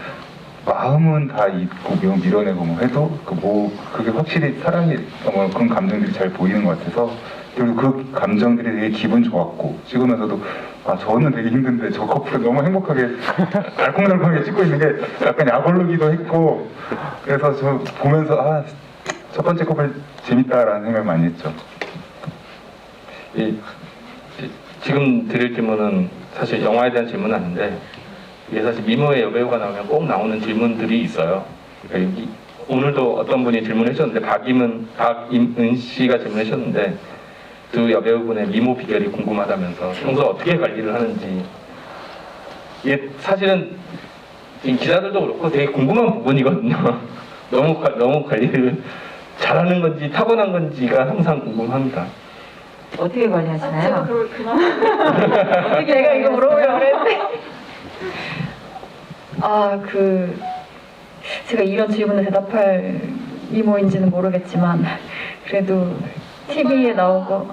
마음은 다 있고 밀어내고 뭐 해도 그게 확실히 사랑이 그런 감정들이 잘 보이는 것 같아서 그리고 그 감정들이 되게 기분 좋았고 찍으면서도 저는 되게 힘든데 저 커플은 너무 행복하게 알콩달콩하게 찍고 있는 게 약간 약올르기도 했고 그래서 저 보면서 첫 번째 커플 재밌다라는 생각을 많이 했죠. 지금 드릴 질문은 사실 영화에 대한 질문은 아닌데 이게 사실 미모의 여배우가 나오면 꼭 나오는 질문들이 있어요. 그러니까 오늘도 어떤 분이 질문을 하셨는데 박임은 씨가 질문을 하셨는데 두 여배우분의 미모 비결이 궁금하다면서 평소 어떻게 관리를 하는지 이게 사실은 지금 기자들도 그렇고 되게 궁금한 부분이거든요. 너무 관리를 잘하는 건지 타고난 건지가 항상 궁금합니다. 어떻게 관리하시나요? 어떻게 내가 이거 물어보려고 그랬는데. 제가 이런 질문에 대답할 미모인지는 모르겠지만 그래도 TV에 나오고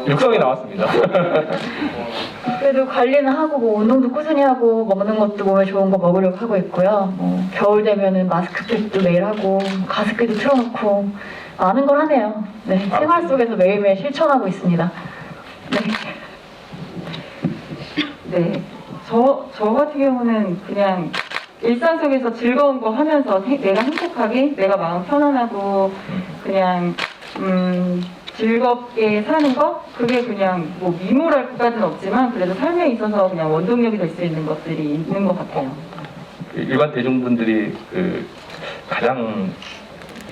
육성이 나왔습니다. 그래도 관리는 하고 뭐 운동도 꾸준히 하고 먹는 것도 몸에 좋은 거 먹으려고 하고 있고요. 겨울 되면은 마스크팩도 매일 하고 가습기도 틀어놓고 많은 걸 하네요. 네, 생활 속에서 매일매일 실천하고 있습니다. 네. 저 같은 경우는 그냥 일상 속에서 즐거운 거 하면서 내가 행복하게, 내가 마음 편안하고 그냥 즐겁게 사는 거? 그게 그냥 뭐 미모랄 것까지는 없지만 그래도 삶에 있어서 그냥 원동력이 될 수 있는 것들이 있는 것 같아요. 일반 대중분들이 가장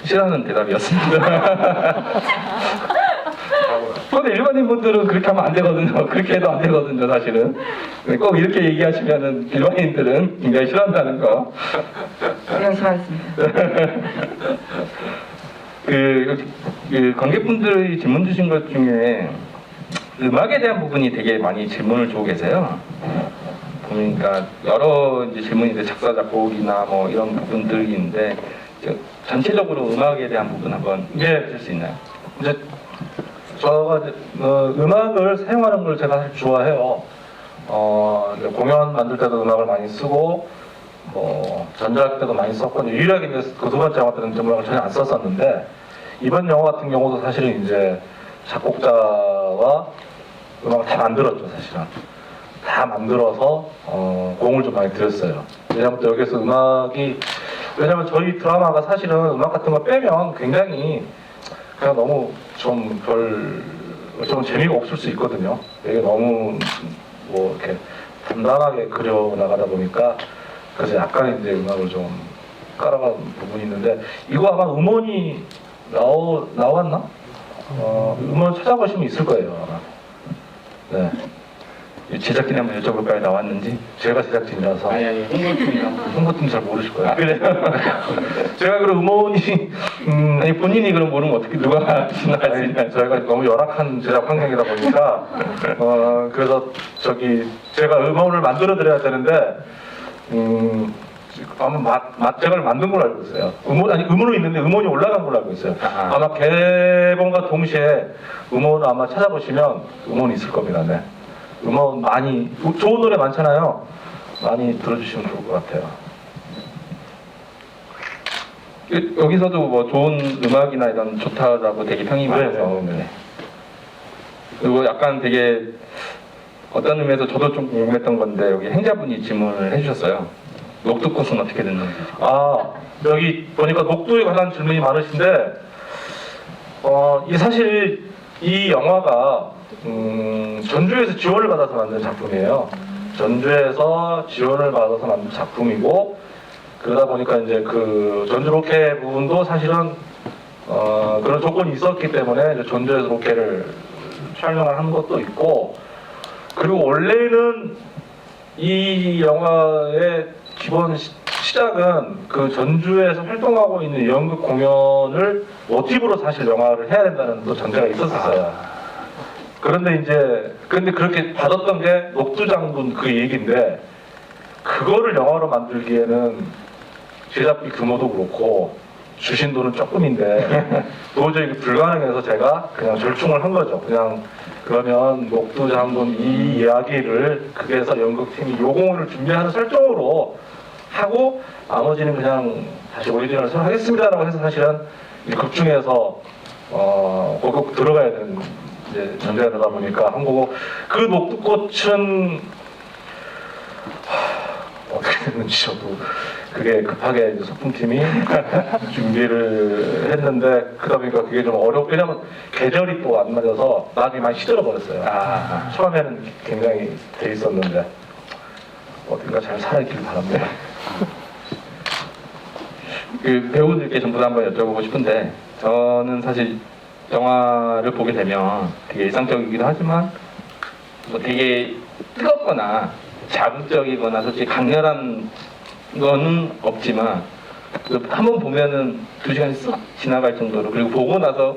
싫어하는 대답이었습니다. 근데 일반인 분들은 그렇게 하면 안 되거든요. 그렇게 해도 안 되거든요, 사실은. 꼭 이렇게 얘기하시면은 일반인들은 굉장히 싫어한다는 거. 명심하겠습니다. 관객분들이 질문 주신 것 중에 음악에 대한 부분이 되게 많이 질문을 주고 계세요. 보니까 여러 이제 질문이 이제 작사, 작곡이나 뭐 이런 부분들이 있는데 전체적으로 음악에 대한 부분 한번 해줄 수 있나요? 이제 제가 음악을 사용하는 걸 제가 사실 좋아해요. 이제 공연 만들 때도 음악을 많이 쓰고, 전작할 때도 많이 썼고, 유일하게 이제 그 두 번째 영화 때는 음악을 전혀 안 썼었는데, 이번 영화 같은 경우도 사실은 이제 작곡자와 음악을 다 만들었죠, 사실은. 다 만들어서, 공을 좀 많이 들였어요. 왜냐면 또 여기서 왜냐면 저희 드라마가 사실은 음악 같은 거 빼면 굉장히 그냥 너무 좀 재미가 없을 수 있거든요. 이게 너무 이렇게 단단하게 그려 나가다 보니까 그래서 약간 이제 음악을 좀 깔아간 부분이 있는데 이거 아마 음원이 나왔나? 음원 찾아보시면 있을 거예요. 아마. 네. 제작진에 한번 여쭤볼까요? 나왔는지? 제가 제작진이라서 홍보팀이랑 홍보팀 잘 모르실 거예요. 그래요? 제가 그럼 음원이 아니 본인이 그럼 모르면 어떻게 누가 알수 아니, 있나요? 저희가 너무 열악한 제작 환경이다 보니까 그래서 제가 음원을 만들어 드려야 되는데 아마 맛쟁을 만든 걸로 알고 있어요. 음원은 있는데 음원이 올라간 걸로 알고 있어요. 아마 개봉과 동시에 음원을 아마 찾아보시면 음원이 있을 겁니다. 네. 음원 많이 좋은 노래 많잖아요. 많이 들어주시면 좋을 것 같아요. 여기서도 뭐 좋은 음악이나 이런 좋다라고 되게 평이 많아서 네. 그리고 약간 되게 어떤 의미에서 저도 좀 궁금했던 건데 여기 행자분이 질문을 해주셨어요. 녹두꽃은 어떻게 됐는지. 아, 여기 보니까 녹두에 관한 질문이 많으신데, 이 사실 이 영화가 전주에서 지원을 받아서 만든 작품이에요. 전주에서 지원을 받아서 만든 작품이고, 그러다 보니까 이제 그 전주 로케 부분도 사실은 그런 조건이 있었기 때문에 이제 전주에서 로케를 촬영을 한 것도 있고, 그리고 원래는 이 영화의 기본 시작은 그 전주에서 활동하고 있는 연극 공연을 모티브로 사실 영화를 해야 된다는 또 전제가 있었어요. 그런데 근데 그렇게 받았던 게 녹두장군 그 얘기인데, 그거를 영화로 만들기에는 제작비 규모도 그렇고 주신 돈은 조금인데 도저히 불가능해서 제가 그냥 절충을 한 거죠. 그냥 그러면 녹두장군 이 이야기를 극에서 연극팀이 요공을 준비하는 설정으로 하고 나머지는 그냥 다시 오리지널을 새로 하겠습니다라고 해서 사실은 이 극 중에서 꼭 들어가야 되는 이제 전제가 되다 보니까 한 거고, 그 녹두꽃은 어떻게 됐는지 저도 그게 급하게 이제 소품팀이 준비를 했는데, 그러다 보니까 그게 좀 어렵고, 왜냐면 계절이 또 안 맞아서 나중에 많이 시들어 버렸어요. 처음에는 굉장히 돼 있었는데 어딘가 잘 살아있길 바랍니다. 그 배우들께 전부 다 한번 여쭤보고 싶은데, 저는 사실 영화를 보게 되면 되게 일상적이기도 하지만 뭐 되게 뜨겁거나 자극적이거나 솔직히 강렬한 거는 없지만 한번 보면은 2시간이 쑥 지나갈 정도로, 그리고 보고 나서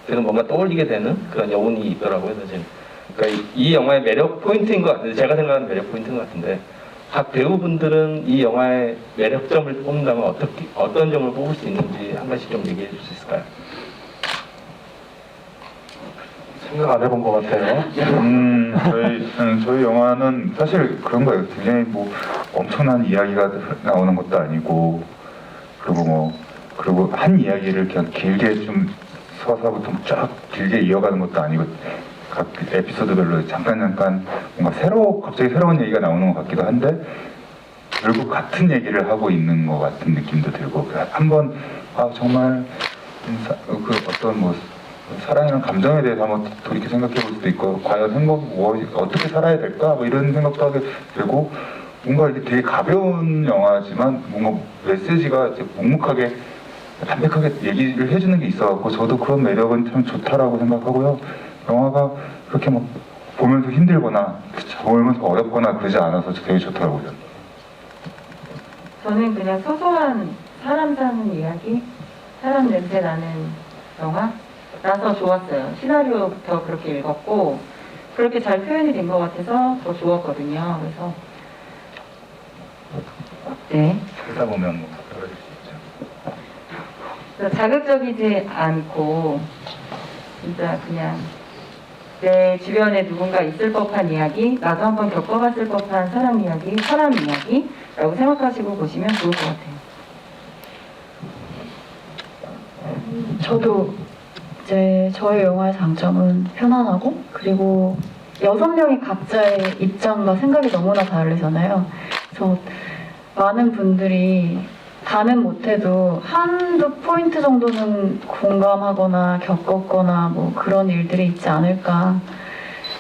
계속 뭔가 떠올리게 되는 그런 여운이 있더라고요, 사실. 그러니까 이 영화의 매력 포인트인 것 같은데, 제가 생각하는 매력 포인트인 것 같은데, 각 배우분들은 이 영화의 매력점을 뽑는다면 어떤 점을 뽑을 수 있는지 한 가지 좀 얘기해 줄 수 있을까요? 생각 안 해본 것 같아요. 저희 영화는 사실 그런 거예요. 굉장히 뭐 엄청난 이야기가 나오는 것도 아니고, 그리고 한 이야기를 그냥 길게 좀 서사부터 쫙 길게 이어가는 것도 아니고, 각 에피소드별로 잠깐 뭔가 갑자기 새로운 얘기가 나오는 것 같기도 한데, 결국 같은 얘기를 하고 있는 것 같은 느낌도 들고, 한번 정말 그 어떤 뭐 사랑이랑 감정에 대해서 한번 돌이켜 생각해 볼 수도 있고, 과연 행복이 어떻게 살아야 될까 뭐 이런 생각도 하게 되고, 뭔가 이게 되게 가벼운 영화지만 뭔가 메시지가 이제 묵묵하게 담백하게 얘기를 해주는 게 있어갖고, 저도 그런 매력은 참 좋다라고 생각하고요. 영화가 그렇게 막 보면서 힘들거나 보면서 어렵거나 그러지 않아서 되게 좋더라고요. 저는 그냥 소소한 사람 사는 이야기, 사람 냄새 나는 영화라서 좋았어요. 시나리오부터 그렇게 읽었고 그렇게 잘 표현이 된 것 같아서 더 좋았거든요. 그래서 네. 살다 보면 뭐 그럴 수 있죠. 자극적이지 않고 진짜 그냥 내 주변에 누군가 있을 법한 이야기, 나도 한번 겪어봤을 법한 사람 이야기, 사람 이야기라고 생각하시고 보시면 좋을 것 같아요. 저도 이제 저희 영화의 장점은 편안하고, 그리고 6명이 각자의 입장과 생각이 너무나 다르잖아요. 그래서 많은 분들이 다는 못해도 한두 포인트 정도는 공감하거나 겪었거나 뭐 그런 일들이 있지 않을까.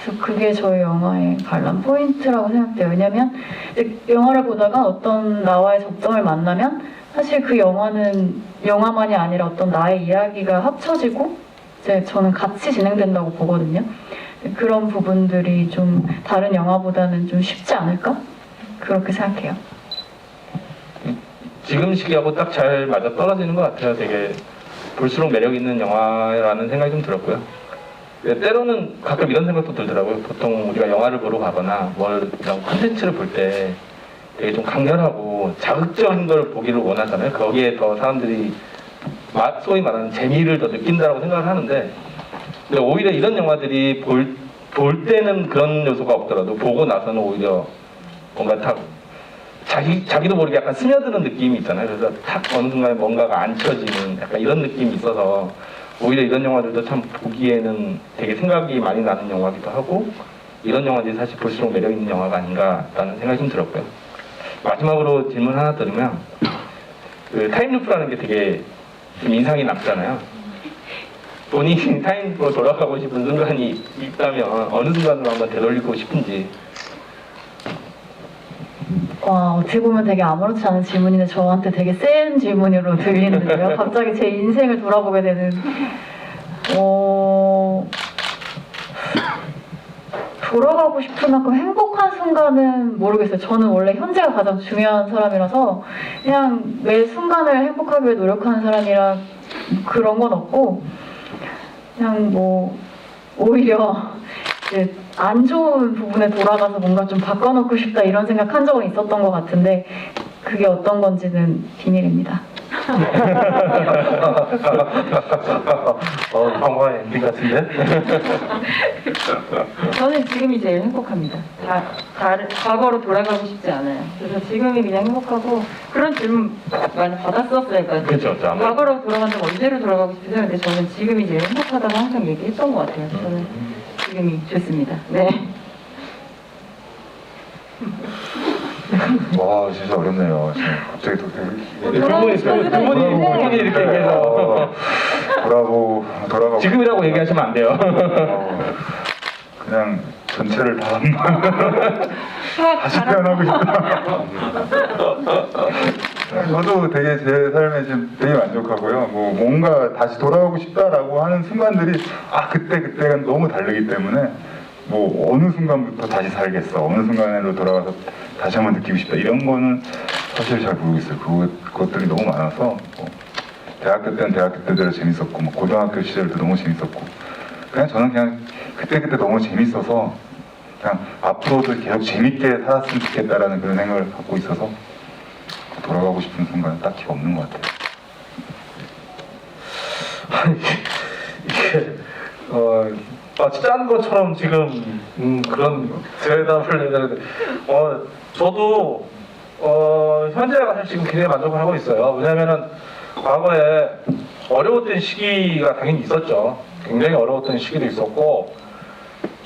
그래서 그게 저희 영화의 관람 포인트라고 생각돼요. 왜냐면 영화를 보다가 어떤 나와의 접점을 만나면 사실 그 영화는 영화만이 아니라 어떤 나의 이야기가 합쳐지고 이제 저는 같이 진행된다고 보거든요. 그런 부분들이 좀 다른 영화보다는 좀 쉽지 않을까? 그렇게 생각해요. 지금 시기하고 딱 잘 맞아 떨어지는 것 같아요. 되게 볼수록 매력 있는 영화라는 생각이 좀 들었고요. 때로는 가끔 이런 생각도 들더라고요. 보통 우리가 영화를 보러 가거나 이런 콘텐츠를 볼 때 되게 좀 강렬하고 자극적인 걸 보기를 원하잖아요. 거기에 더 사람들이 소위 말하는 재미를 더 느낀다고 생각을 하는데, 근데 오히려 이런 영화들이 볼 때는 그런 요소가 없더라도 보고 나서는 오히려 뭔가 탁 자기도 모르게 약간 스며드는 느낌이 있잖아요. 그래서 탁 어느 순간에 뭔가가 안 쳐지는 약간 이런 느낌이 있어서 오히려 이런 영화들도 참 보기에는 되게 생각이 많이 나는 영화기도 하고, 이런 영화들이 사실 볼수록 매력 있는 영화가 아닌가라는 생각이 좀 들었고요. 마지막으로 질문 하나 드리면 그 타임루프라는 게 되게 좀 인상이 남잖아요. 본인이 타임으로 돌아가고 싶은 순간이 있다면 어느 순간으로 한번 되돌리고 싶은지. 와, 어떻게 보면 되게 아무렇지 않은 질문인데 저한테 되게 센 질문으로 들리는데요. 갑자기 제 인생을 돌아보게 되는. 돌아가고 싶은 만큼 행복한 순간은 모르겠어요. 저는 원래 현재가 가장 중요한 사람이라서 그냥 매 순간을 행복하기 위해 노력하는 사람이라 그런 건 없고, 그냥 뭐 오히려 이제 안 좋은 부분에 돌아가서 뭔가 좀 바꿔놓고 싶다 이런 생각한 적은 있었던 것 같은데 그게 어떤 건지는 비밀입니다. 방과의 엔딩 같은데? 저는 지금이 제일 행복합니다. 과거로 돌아가고 싶지 않아요. 그래서 지금이 그냥 행복하고, 그런 질문 많이 받았었어요. 그러니까 그렇죠. 과거로 돌아간다면 언제로 돌아가고 싶으세요? 근데 저는 지금이 제일 행복하다고 항상 얘기했던 것 같아요. 저는 지금이 좋습니다. 네. 와 진짜 어렵네요. 지금 갑자기 또 두 분이 이렇게 얘기해서 돌아가고 지금이라고 얘기하시면 안 돼요. 그냥 전체를 다 다시 태어나고 싶다. 저도 되게 제 삶에 지금 되게 만족하고요. 뭐 뭔가 다시 돌아가고 싶다라고 하는 순간들이 그때가 너무 다르기 때문에 뭐 어느 순간부터 다시 살겠어, 어느 순간으로 돌아가서 다시 한번 느끼고 싶다 이런 거는 사실 잘 모르겠어요. 그것들이 너무 많아서 뭐 대학교 때는 대학교 때대로 재밌었고, 뭐 고등학교 시절도 너무 재밌었고, 저는 그냥 그때 너무 재밌어서 그냥 앞으로도 계속 재밌게 살았으면 좋겠다라는 그런 생각을 갖고 있어서 돌아가고 싶은 순간은 딱히 없는 것 같아요. 이게 마치 짠 것처럼 지금 그런 대답을 내는데 저도 현재가 사실 지금 굉장히 만족을 하고 있어요. 왜냐면은 과거에 어려웠던 시기가 당연히 있었죠. 굉장히 어려웠던 시기도 있었고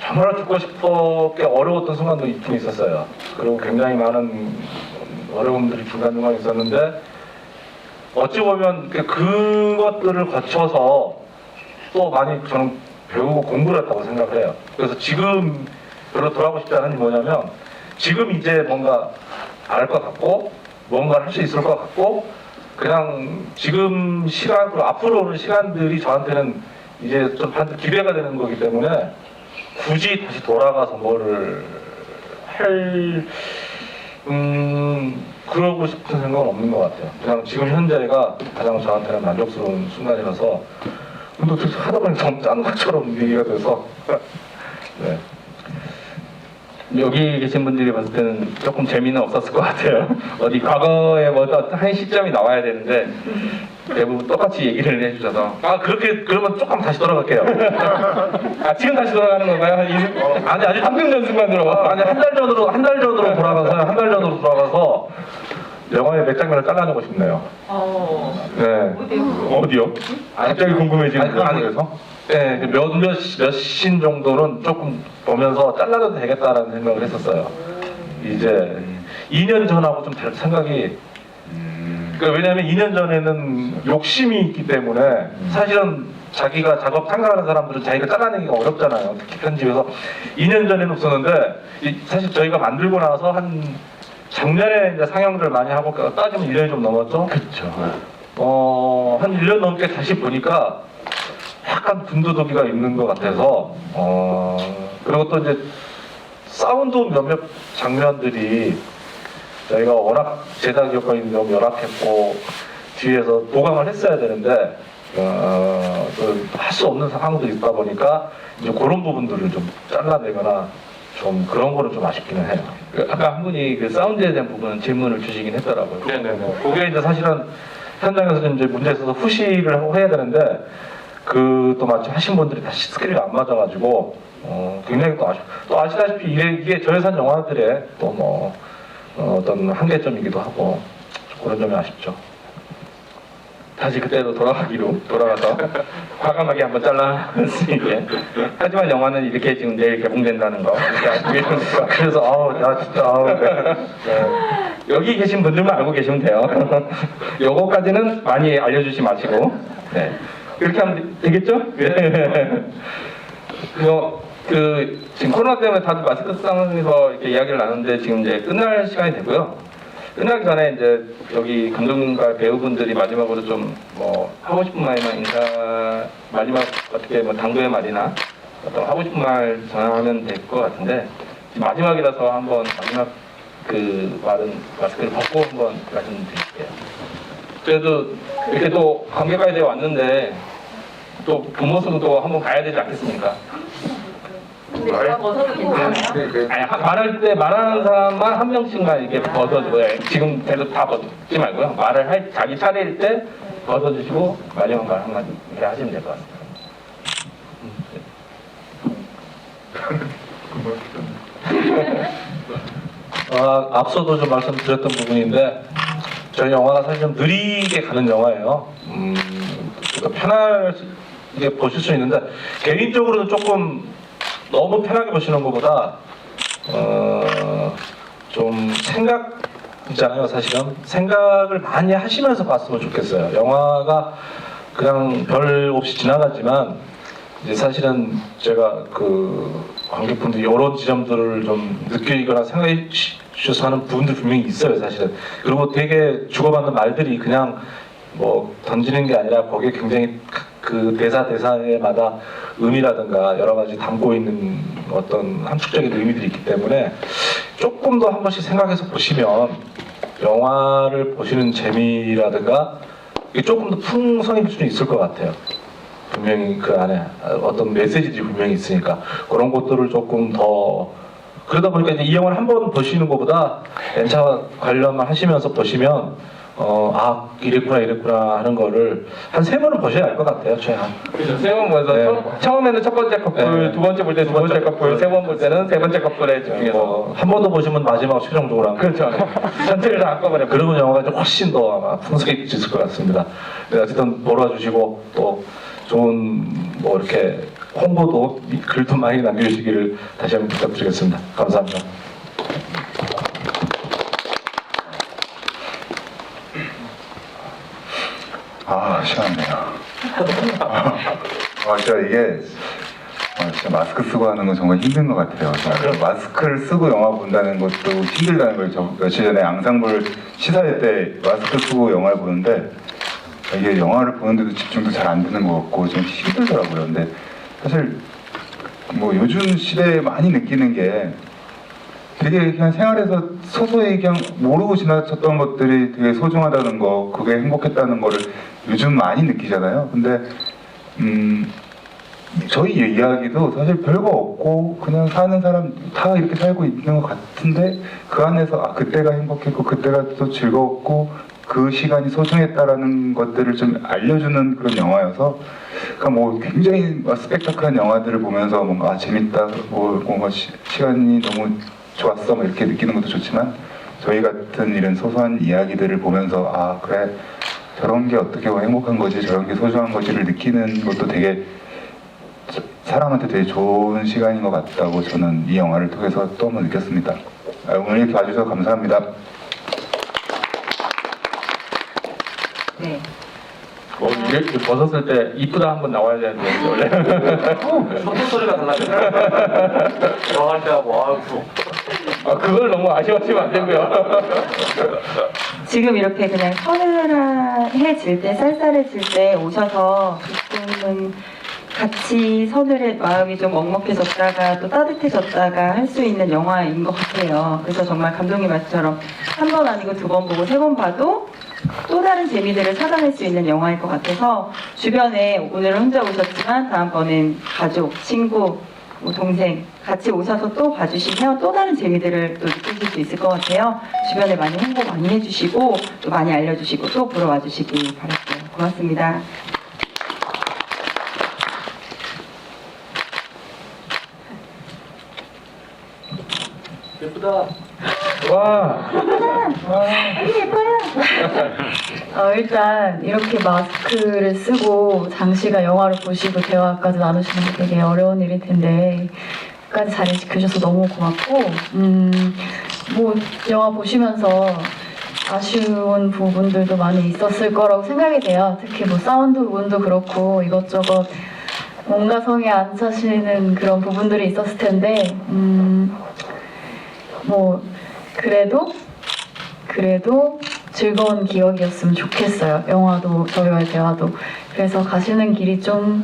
정말 죽고 싶었게 어려웠던 순간도 있긴 있었어요. 그리고 굉장히 많은 어려움들이 중간중간 있었는데 어찌 보면 그것들을 거쳐서 또 많이 저는 배우고 공부를 했다고 생각을 해요. 그래서 지금 별로 돌아가고 싶지 않은 게 뭐냐면 지금 이제 뭔가 알 것 같고 뭔가를 할 수 있을 것 같고 그냥 지금 시간 그리고 앞으로 오는 시간들이 저한테는 이제 좀 기대가 되는 거기 때문에 굳이 다시 돌아가서 뭐를 그러고 싶은 생각은 없는 것 같아요. 그냥 지금 현재가 가장 저한테는 만족스러운 순간이라서 근데 하다 보니 너무 짠 것처럼 얘기가 돼서 네. 여기 계신 분들이 봤을 때는 조금 재미는 없었을 것 같아요. 어디 과거에 뭐 한 시점이 나와야 되는데 대부분 똑같이 얘기를 해주셔서 그러면 조금 다시 돌아갈게요. 지금 다시 돌아가는 건가요? 아직 3년 순간으로 한 달 전으로 돌아가서 영화의 몇 장면을 잘라내고 싶네요. 네. 어디요? 갑자기 궁금해지는 그래서 네, 몇신 정도는 조금 보면서 잘라도 되겠다라는 생각을 했었어요. 이제 2년 전하고 좀 다른 생각이 왜냐하면 2년 전에는 욕심이 있기 때문에 사실은 자기가 작업 참가하는 사람들은 자기가 잘라내기가 어렵잖아요. 특히 편집에서 2년 전에는 없었는데 사실 저희가 만들고 나서 한 작년에 이제 상영을 많이 하고 따지면 1년이 좀 넘었죠. 그렇죠. 한 1년 넘게 다시 보니까 약간 군더더기가 있는 것 같아서 그리고 또 이제 사운드 몇몇 장면들이 저희가 워낙 제작 여건이 너무 열악했고 뒤에서 보강을 했어야 되는데 할 수 없는 상황도 있다 보니까 이제 그런 부분들을 좀 잘라내거나 좀 그런 거는 좀 아쉽기는 해요. 아까 한 분이 그 사운드에 대한 부분은 질문을 주시긴 했더라고요. 네네네. 그게 이제 사실은 현장에서 이제 문제 있어서 후식을 하고 해야 되는데 또 마침 하신 분들이 다시 스케줄이 안 맞아가지고 굉장히 또 아시다시피 이게 저예산 영화들의 또 뭐 어떤 한계점이기도 하고 그런 점이 아쉽죠. 다시 그때로 돌아가서 과감하게 한번 잘라낼 수 있게. 하지만 영화는 이렇게 지금 내일 개봉된다는 거. 이렇게 알고 계십니까? 그래서 나 진짜 네. 여기 계신 분들만 알고 계시면 돼요. 요거까지는 많이 알려주지 마시고. 네. 그렇게 하면 되겠죠? 지금 코로나 때문에 다들 마스크 상황에서 이렇게 이야기를 나누는데 지금 이제 끝날 시간이 되고요. 끝나기 전에 이제 여기 감독님과 배우분들이 마지막으로 좀 뭐 하고 싶은 말이나 마지막 어떻게 뭐 당부의 말이나 어떤 하고 싶은 말 전하면 될 것 같은데 지금 마지막이라서 한번 마지막 그 말은 마스크를 벗고 한번 말씀드릴게요. 그래도 이렇게 또 관객과에 왔는데 또 부모수도 또 한번 가야 되지 않겠습니까? 근데 제가 벗어도 괜찮아요? 아니 말할 때 말하는 사람만 한 명씩만 이렇게 벗어줘요. 지금 계속 다 벗지 말고요. 말을 할 자기 차례일 때 벗어주시고 마지막 말 한마디 이렇게 하시면 될 것 같습니다. 앞서도 좀 말씀드렸던 부분인데 저희 영화가 사실 좀 느리게 가는 영화예요. 편하게 보실 수 있는데 개인적으로는 조금 너무 편하게 보시는 것보다 좀 생각이잖아요. 사실은 생각을 많이 하시면서 봤으면 좋겠어요. 영화가 그냥 별 없이 지나가지만 이제 사실은 제가 그 관객분들이 이런 지점들을 좀 느끼거나 생각해 주셔서 하는 부분들 분명히 있어요. 사실은. 그리고 되게 주고받는 말들이 그냥 뭐 던지는 게 아니라 거기에 굉장히 그 대사에마다 의미라든가 여러 가지 담고 있는 어떤 함축적인 의미들이 있기 때문에 조금 더 한 번씩 생각해서 보시면 영화를 보시는 재미라든가 이게 조금 더 풍성해질 수는 있을 것 같아요. 분명히 그 안에 어떤 메시지들이 분명히 있으니까 그런 것들을 조금 더 그러다 보니까 이제 이 영화를 한 번 보시는 것보다 N차 관련만 하시면서 보시면 이랬구나 하는 거를 한 3번은 보셔야 알 것 같아요. 최한. 그렇죠. 세 번 보면서 네. 처음에는 첫 번째 커플, 네. 두 번째 볼 때 두 번째 커플, 세 번 볼 때는 세 번째 커플에 집중해서. 한 번 더 보시면 마지막 최종적으로 한 그렇죠. 전체를 다 한꺼번에. 그러면 영화가 좀 훨씬 더 아마 풍성해질 것 같습니다. 네, 어쨌든 보러 와주시고 또 좋은 뭐 이렇게 홍보도 글도 많이 남겨주시기를 다시 한번 부탁드리겠습니다. 감사합니다. 시원하네요. 진짜 이게 진짜 마스크 쓰고 하는 건 정말 힘든 것 같아요. 마스크를 쓰고 영화 본다는 것도 힘들다는 걸 며칠 전에 앙상블 시사회 때 마스크 쓰고 영화를 보는데 이게 영화를 보는데도 집중도 잘 안 되는 것 같고 좀 힘들더라고요. 근데 사실 뭐 요즘 시대에 많이 느끼는 게 되게 그냥 생활에서 소소히 그냥 모르고 지나쳤던 것들이 되게 소중하다는 거, 그게 행복했다는 거를 요즘 많이 느끼잖아요. 근데 저희 이야기도 사실 별거 없고 그냥 사는 사람 다 이렇게 살고 있는 것 같은데 그 안에서 그때가 행복했고 그때가 또 즐거웠고 그 시간이 소중했다라는 것들을 좀 알려주는 그런 영화여서 그러니까 뭐 굉장히 스펙타클한 영화들을 보면서 뭔가 재밌다, 뭔가 시간이 너무 좋았어, 뭐 이렇게 느끼는 것도 좋지만 저희 같은 이런 소소한 이야기들을 보면서 그래 저런 게 어떻게 행복한 거지, 저런 게 소중한 거지를 느끼는 것도 되게 사람한테 되게 좋은 시간인 것 같다고 저는 이 영화를 통해서 또 한 번 느꼈습니다. 오늘 이렇게 와주셔서 감사합니다. 네. 이렇게 벗었을 때 이쁘다 한번 나와야 되는데 원래. 소통 소리가 달라요. 영화할 때하고 그걸 너무 아쉬워하시면 안 되고요. 지금 이렇게 그냥 서늘해질 때, 쌀쌀해질 때 오셔서 조금은 같이 서늘해 마음이 좀 먹먹해졌다가 또 따뜻해졌다가 할 수 있는 영화인 것 같아요. 그래서 정말 감독님 말씀처럼 한 번 아니고 두 번 보고 세 번 봐도 또 다른 재미들을 찾아낼 수 있는 영화일 것 같아서 주변에 오늘은 혼자 오셨지만 다음번엔 가족, 친구, 뭐 동생 같이 오셔서 또 봐주시면 또 다른 재미들을 또 느끼실 수 있을 것 같아요. 주변에 많이 홍보 많이 해주시고 또 많이 알려주시고 또 보러 와주시기 바랄게요. 고맙습니다. 예쁘다. 와. 일단 이렇게 마스크를 쓰고 장시간 영화를 보시고 대화까지 나누시는 게 되게 어려운 일일 텐데 끝까지 자리 지켜주셔서 너무 고맙고 뭐 영화 보시면서 아쉬운 부분들도 많이 있었을 거라고 생각이 돼요. 특히 뭐 사운드 부분도 그렇고 이것저것 뭔가 성에 안 차시는 그런 부분들이 있었을 텐데 뭐 그래도 즐거운 기억이었으면 좋겠어요. 영화도 저희와의 대화도. 그래서 가시는 길이 좀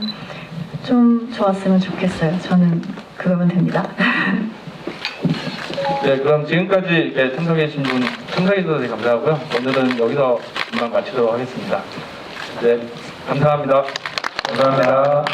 좋았으면 좋겠어요. 저는 그거면 됩니다. 네, 그럼 지금까지 이렇게 참석해주신 분 참석해주셔서 되게 감사하고요. 오늘은 여기서 금방 마치도록 하겠습니다. 네, 감사합니다. 감사합니다.